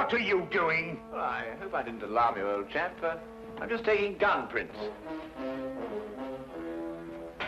What are you doing? Well, I hope I didn't alarm you, old chap. I'm just taking gun prints.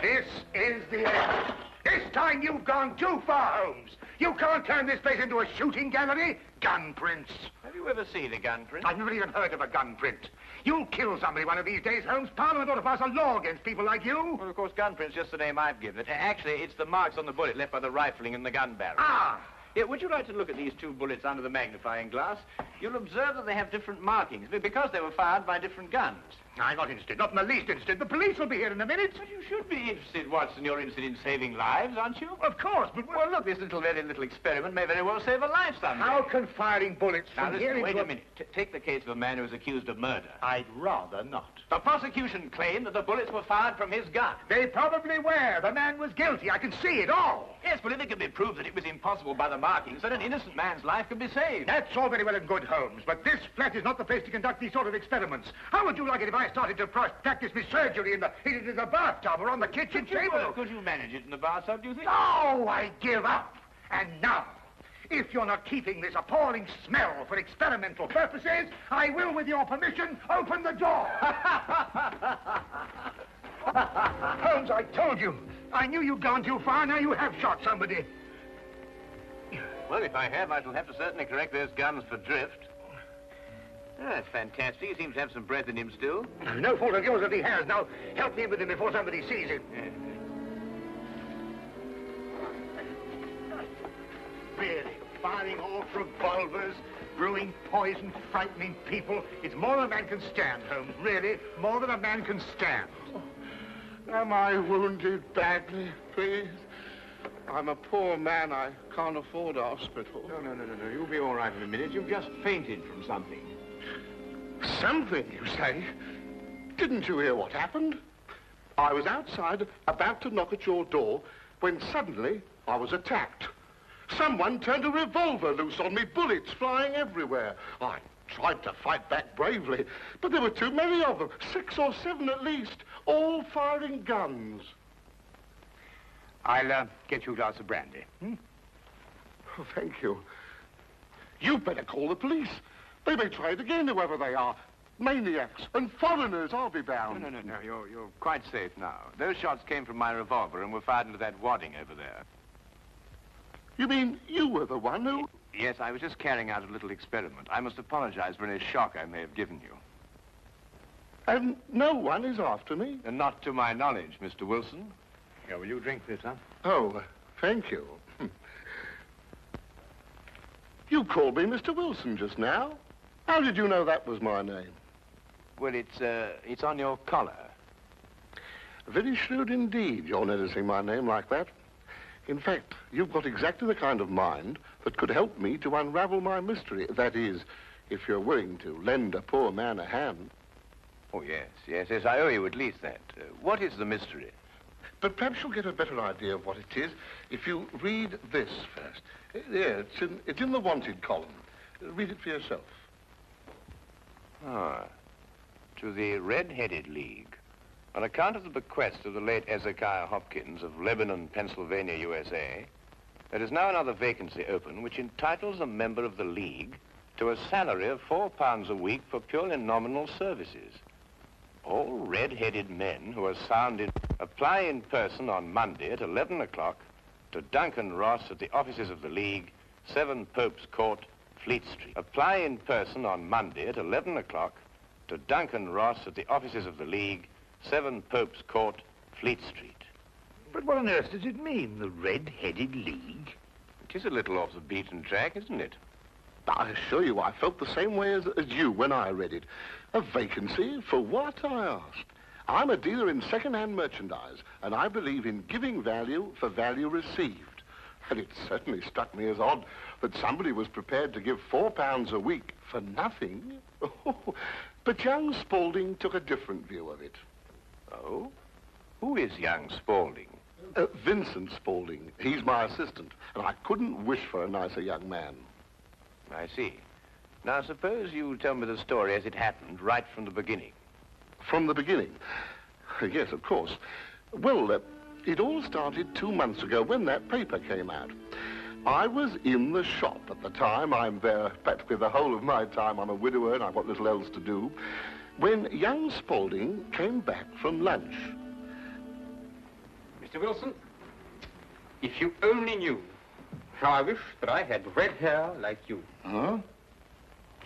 This is the end. This time you've gone too far, Holmes. You can't turn this place into a shooting gallery. Gun prints. Have you ever seen a gun print? I've never even heard of a gun print. You'll kill somebody one of these days, Holmes. Parliament ought to pass a law against people like you. Well, of course, gun print's just the name I've given it. Actually, it's the marks on the bullet left by the rifling in the gun barrel. Ah! Yeah, would you like to look at these two bullets under the magnifying glass? You'll observe that they have different markings because they were fired by different guns. I'm not interested, not in the least interested. The police will be here in a minute. But you should be interested, Watson. You're interested in saving lives, aren't you? Of course, but... Well, look, this very little experiment may very well save a life someday. How can firing bullets now, from here into... Wait a minute. Take the case of a man who is accused of murder. I'd rather not. The prosecution claimed that the bullets were fired from his gun. They probably were. The man was guilty. I can see it all. Yes, but if it could be proved that it was impossible by the markings, then an innocent man's life could be saved. That's all very well and good, Holmes, but this flat is not the place to conduct these sort of experiments. How would you like it if I started to practice my surgery in the bathtub or on the kitchen table? Could you manage it in the bathtub, do you think? No, I give up. And now, if you're not keeping this appalling smell for experimental purposes, I will, with your permission, open the door. Holmes, I told you. I knew you'd gone too far. Now you have shot somebody. Well, if I have, I shall have to certainly correct those guns for drift. Oh, that's fantastic. He seems to have some breath in him still. No fault of yours if he has. Now, help me with him before somebody sees him. Yes. Really, firing off revolvers, brewing poison, frightening people. It's more than a man can stand, Holmes. Really, more than a man can stand. Am I wounded badly, please? I'm a poor man. I can't afford a hospital. No. You'll be all right in a minute. You've just fainted from something. Something, you say? Didn't you hear what happened? I was outside, about to knock at your door, when suddenly I was attacked. Someone turned a revolver loose on me, bullets flying everywhere. I tried to fight back bravely, but there were too many of them, 6 or 7 at least, all firing guns. I'll get you a glass of brandy. Oh, thank you. You'd better call the police. They may try it again, whoever they are. Maniacs and foreigners, I'll be bound. No. You're quite safe now. Those shots came from my revolver and were fired into that wadding over there. You mean you were the one who... Yes, I was just carrying out a little experiment. I must apologize for any shock I may have given you. And no one is after me? And not to my knowledge, Mr. Wilson. Here, will you drink this, huh? Oh, thank you. You called me Mr. Wilson just now. How did you know that was my name? Well, it's on your collar. Very shrewd indeed, you're noticing my name like that. In fact, you've got exactly the kind of mind that could help me to unravel my mystery. That is, if you're willing to lend a poor man a hand. Oh, yes, I owe you at least that. What is the mystery? But perhaps you'll get a better idea of what it is if you read this first. Yeah, it's in the wanted column. Read it for yourself. To the Red-Headed League. On account of the bequest of the late Ezekiah Hopkins of Lebanon, Pennsylvania, USA, there is now another vacancy open which entitles a member of the League to a salary of £4 a week for purely nominal services. All red-headed men who are sound in... Apply in person on Monday at 11 o'clock to Duncan Ross at the offices of the League, 7 Pope's Court, Fleet Street. Apply in person on Monday at 11 o'clock to Duncan Ross at the offices of the League, 7 Pope's Court, Fleet Street. But what on earth does it mean, the Red-Headed League? It is a little off the beaten track, isn't it? I assure you, I felt the same way as you when I read it. A vacancy? For what, I asked. I'm a dealer in second-hand merchandise, and I believe in giving value for value received. And it certainly struck me as odd that somebody was prepared to give £4 a week for nothing. But young Spaulding took a different view of it. Oh? Who is young Spaulding? Vincent Spaulding. He's my assistant, and I couldn't wish for a nicer young man. I see. Now, suppose you tell me the story as it happened, right from the beginning. From the beginning? Yes, of course. Well, it all started 2 months ago when that paper came out. I was in the shop at the time. I'm there practically the whole of my time. I'm a widower and I've got little else to do. When young Spaulding came back from lunch. Mr. Wilson, if you only knew how I wish that I had red hair like you. Huh?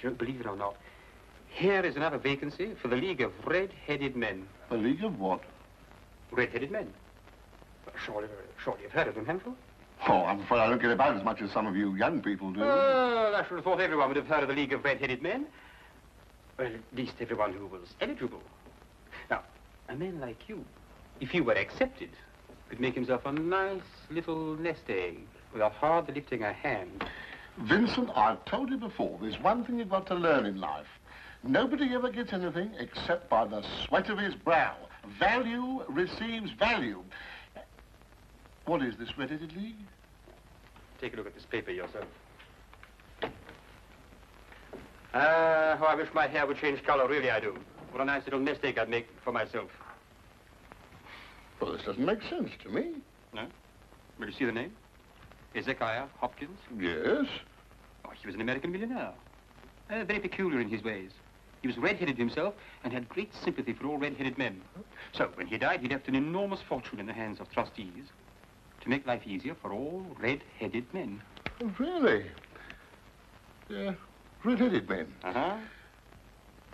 Don't believe it or not, here is another vacancy for the League of Red-Headed Men. A league of what? Red-Headed Men. Surely you've heard of them, haven't you? Oh, I'm afraid I don't get about as much as some of you young people do. I should have thought everyone would have heard of the League of Red-Headed Men. Well, at least everyone who was eligible. Now, a man like you, if he were accepted, could make himself a nice little nest egg without hardly lifting a hand. Vincent, I've told you before, there's one thing you've got to learn in life. Nobody ever gets anything except by the sweat of his brow. Value receives value. What is this Red-Headed League? Take a look at this paper yourself. How I wish my hair would change color, really I do. What a nice little nest egg I'd make for myself. Well, this doesn't make sense to me. No? Will you see the name? Hezekiah Hopkins? Yes. Oh, he was an American millionaire. Very peculiar in his ways. He was red-headed himself and had great sympathy for all red-headed men. So, when he died, he left an enormous fortune in the hands of trustees to make life easier for all red-headed men. Oh, really? Yeah, red-headed men. Uh-huh.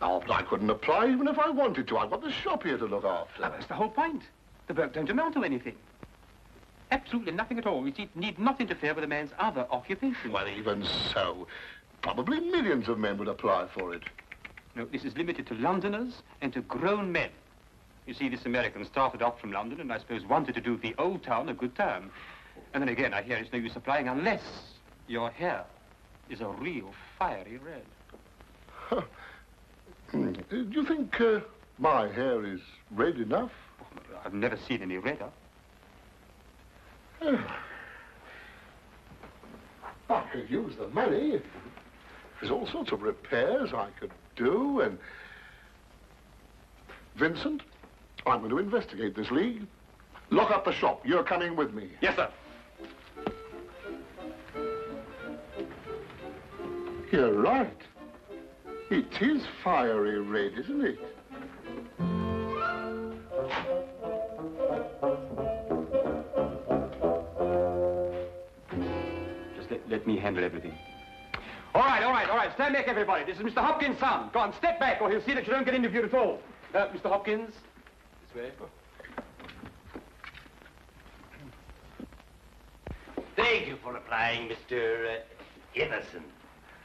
Oh, I couldn't apply even if I wanted to. I've got the shop here to look after. Well, that's the whole point. The work don't amount to anything. Absolutely nothing at all. It need not interfere with a man's other occupation. Well, even so, probably millions of men would apply for it. No, this is limited to Londoners and to grown men. You see, this American started off from London and I suppose wanted to do the old town a good turn. And then again, I hear it's no use applying unless your hair is a real fiery red. Huh. Do you think my hair is red enough? Oh, I've never seen any redder. I could use the money. There's all sorts of repairs I could do, and... Vincent, I'm going to investigate this league. Lock up the shop. You're coming with me. Yes, sir. You're right. It is fiery red, isn't it? Let me handle everything. All right. Stand back, everybody. This is Mr. Hopkins' son. Go on, step back, or he'll see that you don't get interviewed at all. Mr. Hopkins, this way. Thank you for applying, Mr. Everson.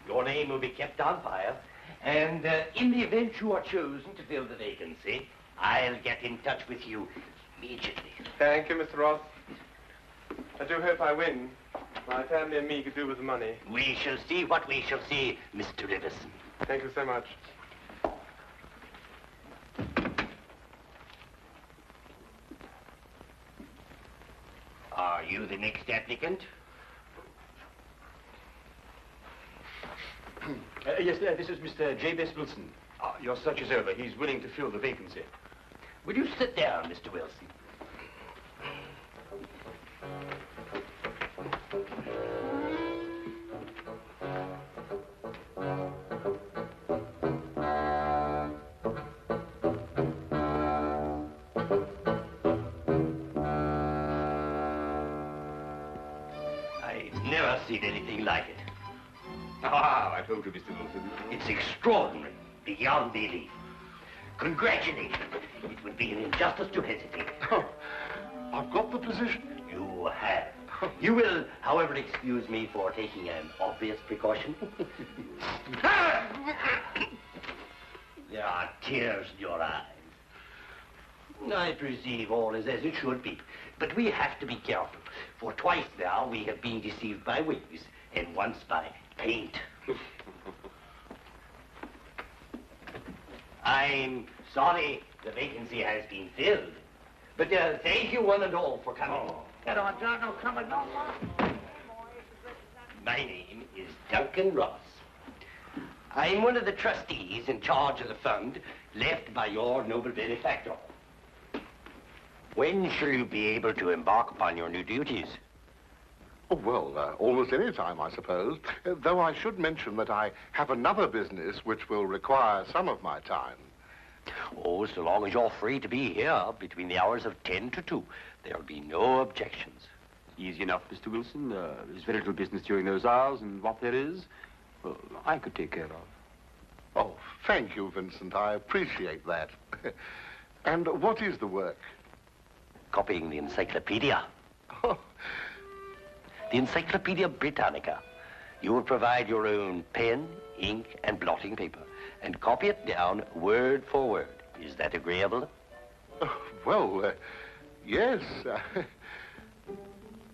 Your name will be kept on file, and in the event you are chosen to fill the vacancy, I'll get in touch with you immediately. Thank you, Mr. Ross. I do hope I win. My family and me could do with the money. We shall see what we shall see, Mr. Everson. Thank you so much. Are you the next applicant? Yes, this is Mr. J.B.S. Wilson. Your search is over. He's willing to fill the vacancy. Will you sit down, Mr. Wilson? I've never seen anything like it. I told you, Mr. Wilson. It's extraordinary, beyond belief. Congratulations. It would be an injustice to hesitate. Oh, I've got the position. You have. You will, however, excuse me for taking an obvious precaution. There are tears in your eyes. I perceive all is as it should be, but we have to be careful, for twice now we have been deceived by wigs, and once by paint. I'm sorry the vacancy has been filled, but thank you one and all for coming. Get on, John, no coming, no more. My name is Duncan Ross. I'm one of the trustees in charge of the fund left by your noble benefactor. When shall you be able to embark upon your new duties? Oh, well, almost any time, I suppose. Though I should mention that I have another business which will require some of my time. Oh, so long as you're free to be here between the hours of 10 to 2, there'll be no objections. Easy enough, Mr. Wilson. There's very little business during those hours, and what there is, well, I could take care of. Oh, thank you, Vincent. I appreciate that. And what is the work? Copying the encyclopedia. Oh. The Encyclopedia Britannica. You will provide your own pen, ink, and blotting paper, and copy it down word for word. Is that agreeable? Well, yes.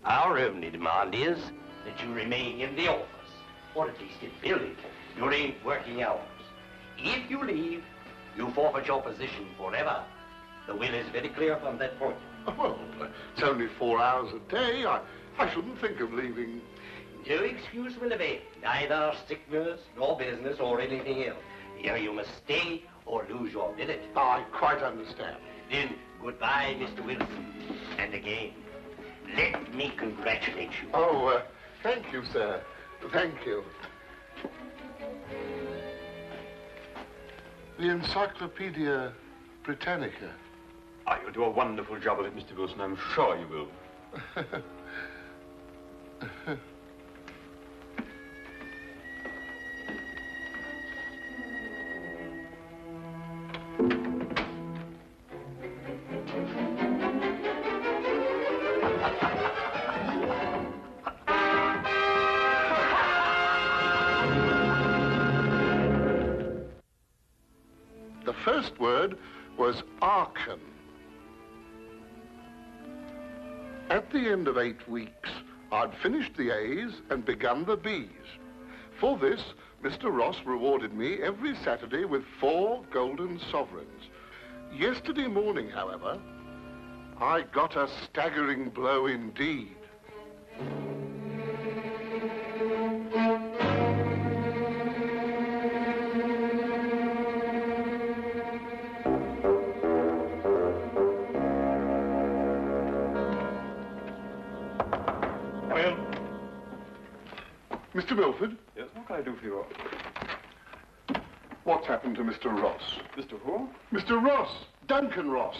Our only demand is that you remain in the office, or at least in building, during working hours. If you leave, you forfeit your position forever. The will is very clear from that point. Well, it's only 4 hours a day. I shouldn't think of leaving. No excuse will avail, neither sickness, nor business, or anything else. Here you must stay or lose your billet. I quite understand. Then, goodbye, Mr. Wilson. And again, let me congratulate you. Oh, thank you, sir. Thank you. The Encyclopedia Britannica. Ah, you'll do a wonderful job of it, Mr. Wilson. I'm sure you will. The first word was Archon. At the end of 8 weeks, I'd finished the A's and begun the B's. For this, Mr. Ross rewarded me every Saturday with 4 golden sovereigns. Yesterday morning, however, I got a staggering blow indeed. Mr. Milford? Yes, what can I do for you? What's happened to Mr. Ross? Mr. Who? Mr. Ross! Duncan Ross!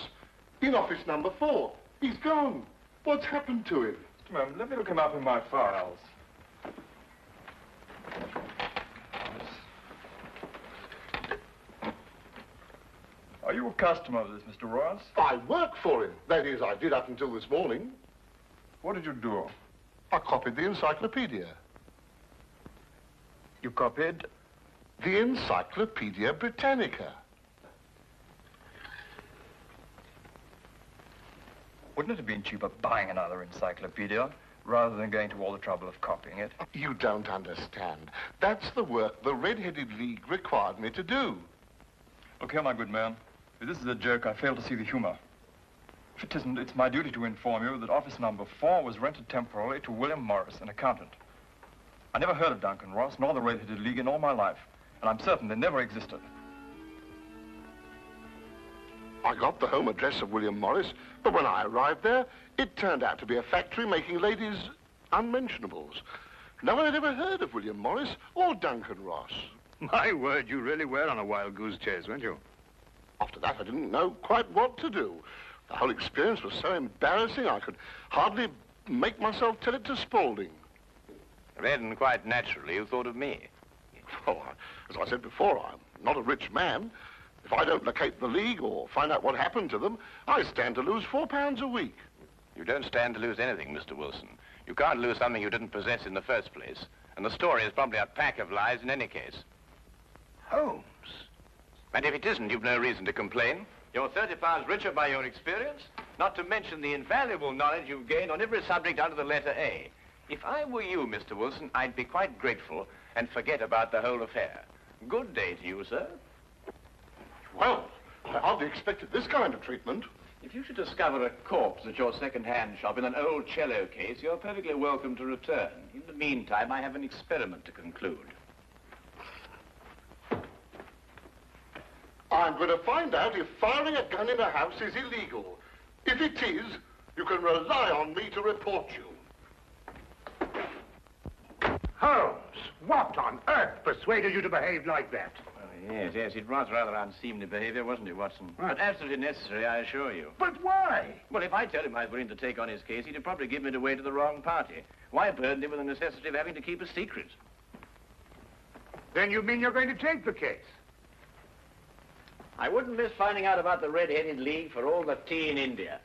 In office number 4. He's gone. What's happened to him? Ma'am, let me look him up in my files. Are you a customer of this, Mr. Ross? I work for him. That is, I did up until this morning. What did you do? I copied the encyclopedia. You copied? The Encyclopedia Britannica. Wouldn't it have been cheaper buying another encyclopedia rather than going to all the trouble of copying it? You don't understand. That's the work the Red-Headed League required me to do. Look here, my good man. If this is a joke, I fail to see the humor. If it isn't, it's my duty to inform you that office number 4 was rented temporarily to William Morris, an accountant. I never heard of Duncan Ross, nor the Red-Headed League in all my life, and I'm certain they never existed. I got the home address of William Morris, but when I arrived there, it turned out to be a factory making ladies' unmentionables. No one had ever heard of William Morris or Duncan Ross. My word, you really were on a wild goose chase, weren't you? After that, I didn't know quite what to do. The whole experience was so embarrassing, I could hardly make myself tell it to Spaulding. Then, quite naturally, you thought of me. Well, as I said before, I'm not a rich man. If I don't locate the League or find out what happened to them, I stand to lose £4 a week. You don't stand to lose anything, Mr. Wilson. You can't lose something you didn't possess in the first place. And the story is probably a pack of lies in any case. Holmes. And if it isn't, you've no reason to complain. You're £30 richer by your experience, not to mention the invaluable knowledge you've gained on every subject under the letter A. If I were you, Mr. Wilson, I'd be quite grateful and forget about the whole affair. Good day to you, sir. Well, I hardly expected this kind of treatment. If you should discover a corpse at your second-hand shop in an old cello case, you're perfectly welcome to return. In the meantime, I have an experiment to conclude. I'm going to find out if firing a gun in a house is illegal. If it is, you can rely on me to report you. Holmes, what on earth persuaded you to behave like that? Yes, it was rather unseemly behavior, wasn't it, Watson? Right. But absolutely necessary, I assure you. But why? Well, if I tell him I was willing to take on his case, he'd probably give me away to the wrong party. Why burden him with the necessity of having to keep a secret? Then you mean you're going to take the case? I wouldn't miss finding out about the Red-Headed League for all the tea in India.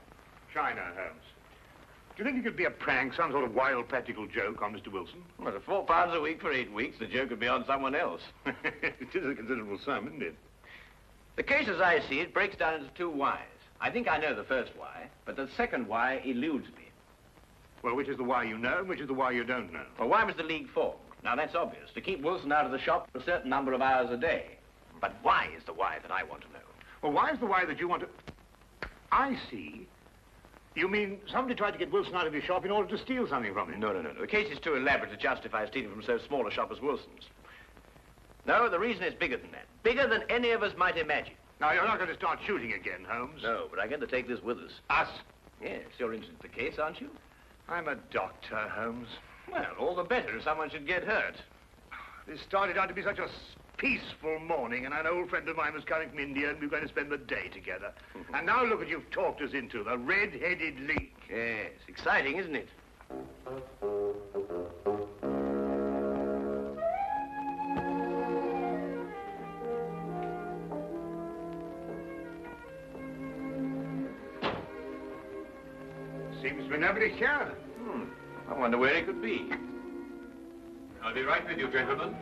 China, Holmes. Do you think it could be a prank, some sort of wild practical joke on Mr. Wilson? Well, at £4 a week for 8 weeks, the joke would be on someone else. It is a considerable sum, isn't it? The case, as I see it, breaks down into two whys. I think I know the first why, but the second why eludes me. Well, which is the why you know and which is the why you don't know? Well, why was the League formed? Now, that's obvious. To keep Wilson out of the shop for a certain number of hours a day. But why is the why that I want to know? Well, why is the why that you want to... I see. You mean somebody tried to get Wilson out of his shop in order to steal something from him? No. The case is too elaborate to justify stealing from so small a shop as Wilson's. No, the reason is bigger than that. Bigger than any of us might imagine. Now, you're not going to start shooting again, Holmes. No, but I'm going to take this with us. Us? Yes, you're interested in the case, aren't you? I'm a doctor, Holmes. Well, all the better if someone should get hurt. This started out to be such a peaceful morning, and an old friend of mine was coming from India, and we were going to spend the day together. And now look what you've talked us into, the Red-Headed League. Yes, exciting, isn't it? Seems to be nobody here. I wonder where it could be. I'll be right with you, gentlemen.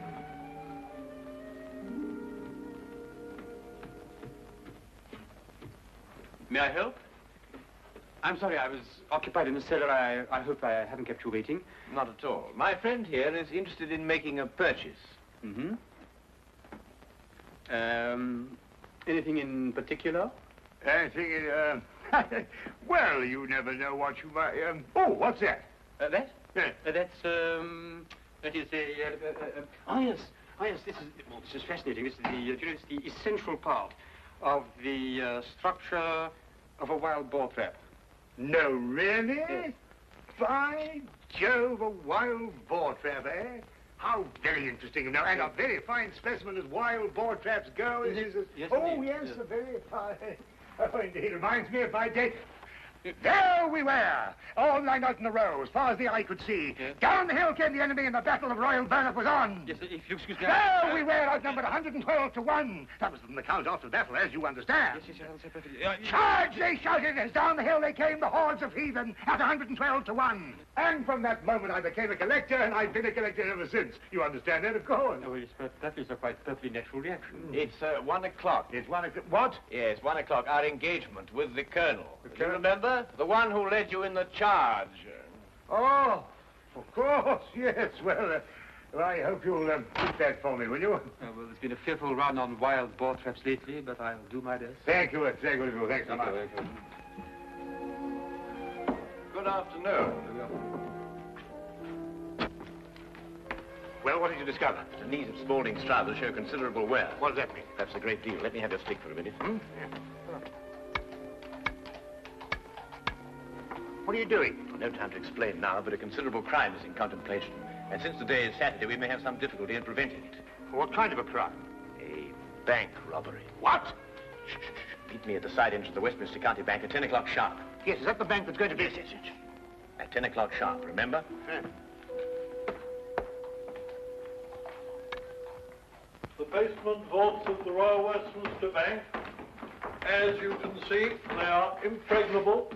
May I help? I'm sorry, I was occupied in the cellar. I hope I haven't kept you waiting. Not at all. My friend here is interested in making a purchase. Mm-hmm. Anything in particular? Anything in, well, you never know what you might, oh, what's that? That? Yeah. That is a, oh, yes, this is fascinating. This is it's the essential part of the structure of a wild boar trap. No, really? Yes. By Jove, a wild boar trap, eh? How very interesting. Now, and a very fine specimen as wild boar traps go. Yes, oh, indeed. yes, a very fine. Oh, indeed. Reminds me of my day. There we were, all lined out in a row, as far as the eye could see. Yes. Down the hill came the enemy, and the Battle of Royal Burnett was on. Yes, if you excuse me. There we were, outnumbered 112 to 1. That was from the count after the battle, as you understand. Yes, I'll say perfectly. Charge, they shouted, as down the hill they came, the hordes of heathen, at 112 to 1. And from that moment I became a collector, and I've been a collector ever since. You understand that, of course. Oh, yes, but that is a quite perfectly natural reaction. It's 1 o'clock. It's 1 o'clock. What? Yes, 1 o'clock. Our engagement with the Colonel. Do you Colonel? remember? The one who led you in the charge. Oh, of course, yes. Well, I hope you'll keep that for me, will you? Well, there's been a fearful run on wild boar traps lately, but I'll do my best. Thank you, thank you. Thanks so much. Good afternoon. Well, what did you discover? The knees of Spaulding's trousers show considerable wear. What does that mean? That's a great deal. Let me have your stick for a minute. What are you doing? No time to explain now, but a considerable crime is in contemplation. And since today is Saturday, we may have some difficulty in preventing it. What kind of a crime? A bank robbery. What? Shh. Meet me at the side entrance of the Westminster County Bank at 10 o'clock sharp. Yes, is that the bank that's going to be... Yes. At 10 o'clock sharp, remember? Yeah. The basement vaults of the Royal Westminster Bank, as you can see, they are impregnable.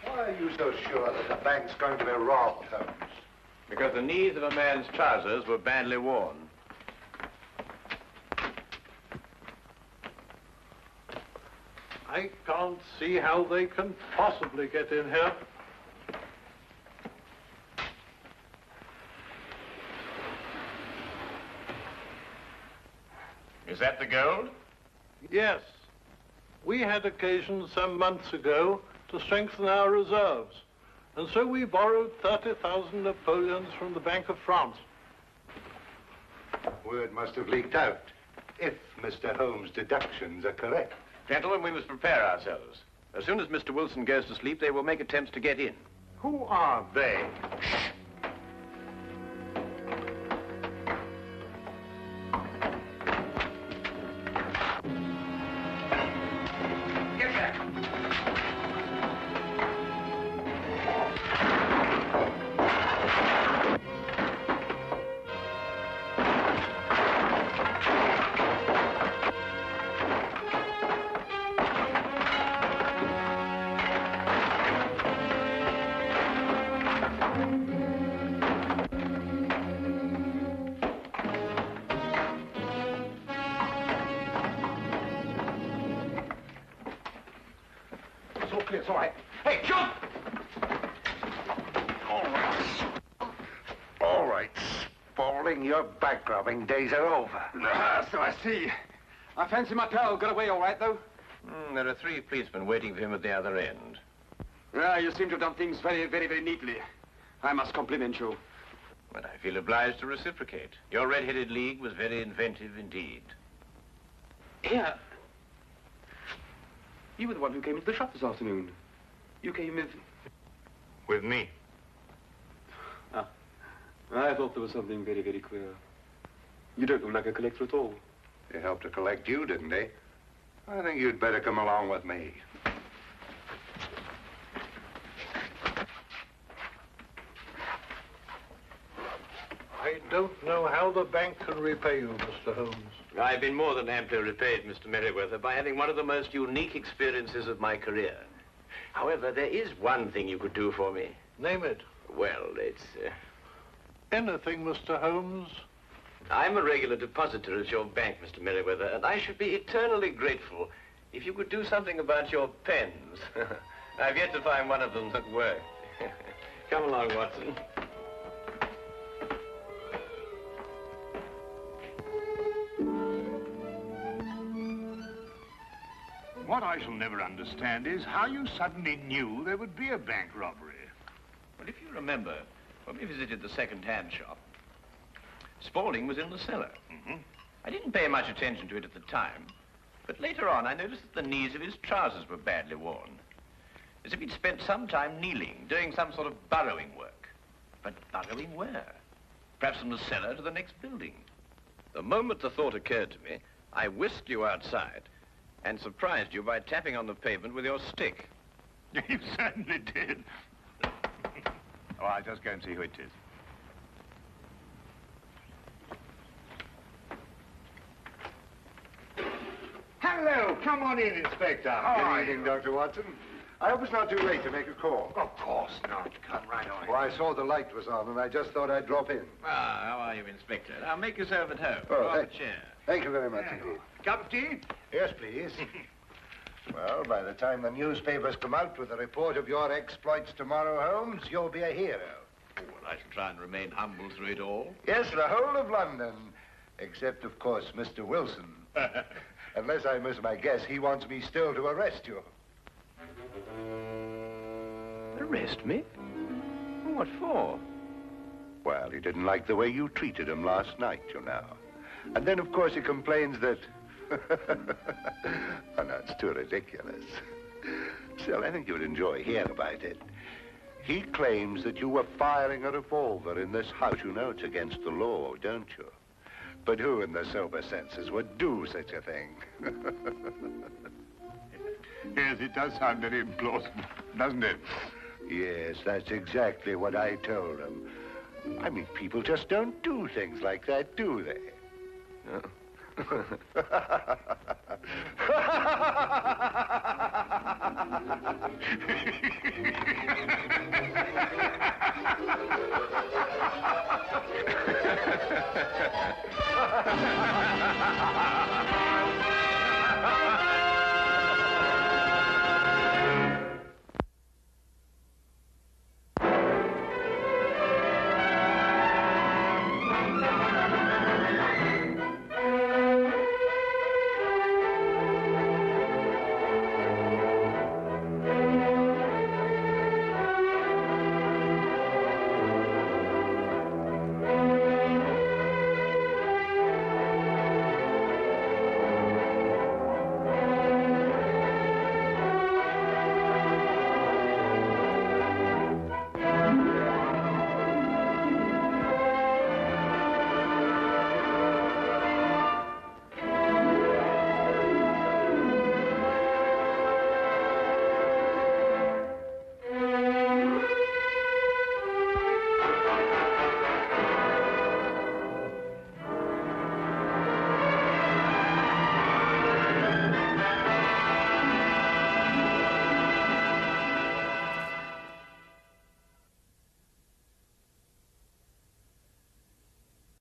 Why are you so sure that the bank's going to be robbed, Holmes? Because the knees of a man's trousers were badly worn. I can't see how they can possibly get in here. Is that the gold? Yes. We had occasion some months ago to strengthen our reserves, and so we borrowed 30,000 Napoleons from the Bank of France. Word must have leaked out, if Mr. Holmes' deductions are correct. Gentlemen, we must prepare ourselves. As soon as Mr. Wilson goes to sleep, they will make attempts to get in. Who are they? Get back. It's all right. Hey, jump! All right, Spaulding, your back-robbing days are over. So I see. I fancy my pal got away all right, though. There are 3 policemen waiting for him at the other end. You seem to have done things very, very, very neatly. I must compliment you. But I feel obliged to reciprocate. Your red-headed league was very inventive indeed. Here. You were the one who came into the shop this afternoon. You came with... With me. Ah. I thought there was something very, very queer. You don't look like a collector at all. They helped to collect you, didn't they? I think you'd better come along with me. I don't know how the bank can repay you, Mr. Holmes. I've been more than amply repaid, Mr. Merriweather, by having one of the most unique experiences of my career. However, there is one thing you could do for me. Name it. Well, it's... Anything, Mr. Holmes. I'm a regular depositor at your bank, Mr. Merriweather, and I should be eternally grateful if you could do something about your pens. I've yet to find one of them that works. Come along, Watson. What I shall never understand is how you suddenly knew there would be a bank robbery. Well, if you remember, when we visited the second-hand shop, Spaulding was in the cellar. I didn't pay much attention to it at the time, but later on I noticed that the knees of his trousers were badly worn, as if he'd spent some time kneeling, doing some sort of burrowing work. But burrowing where? Perhaps from the cellar to the next building. The moment the thought occurred to me, I whisked you outside and surprised you by tapping on the pavement with your stick. You certainly did. Oh, I'll just go and see who it is. Hello, come on in, Inspector. How Good evening, Dr. Watson. I hope it's not too late to make a call. Of course not. Come right on. Well, I saw the light was on, and I just thought I'd drop in. Ah, how are you, Inspector? Now, make yourself at home. Oh, Draw thank- a chair. Thank you very much indeed. Cup of tea? Yes, please. Well, by the time the newspapers come out with a report of your exploits tomorrow, Holmes, you'll be a hero. Oh, well, I shall try and remain humble through it all. Yes, the whole of London, except, of course, Mr. Wilson. Unless I miss my guess, he wants me still to arrest you. Arrest me? What for? Well, he didn't like the way you treated him last night, you know. And then, of course, he complains that... Oh, no, it's too ridiculous. Still, I think you'd enjoy hearing about it. He claims that you were firing a revolver in this house. You know it's against the law, don't you? But who in their sober senses would do such a thing? Yes, it does sound very implausible, doesn't it? Yes, that's exactly what I told him. I mean, people just don't do things like that, do they?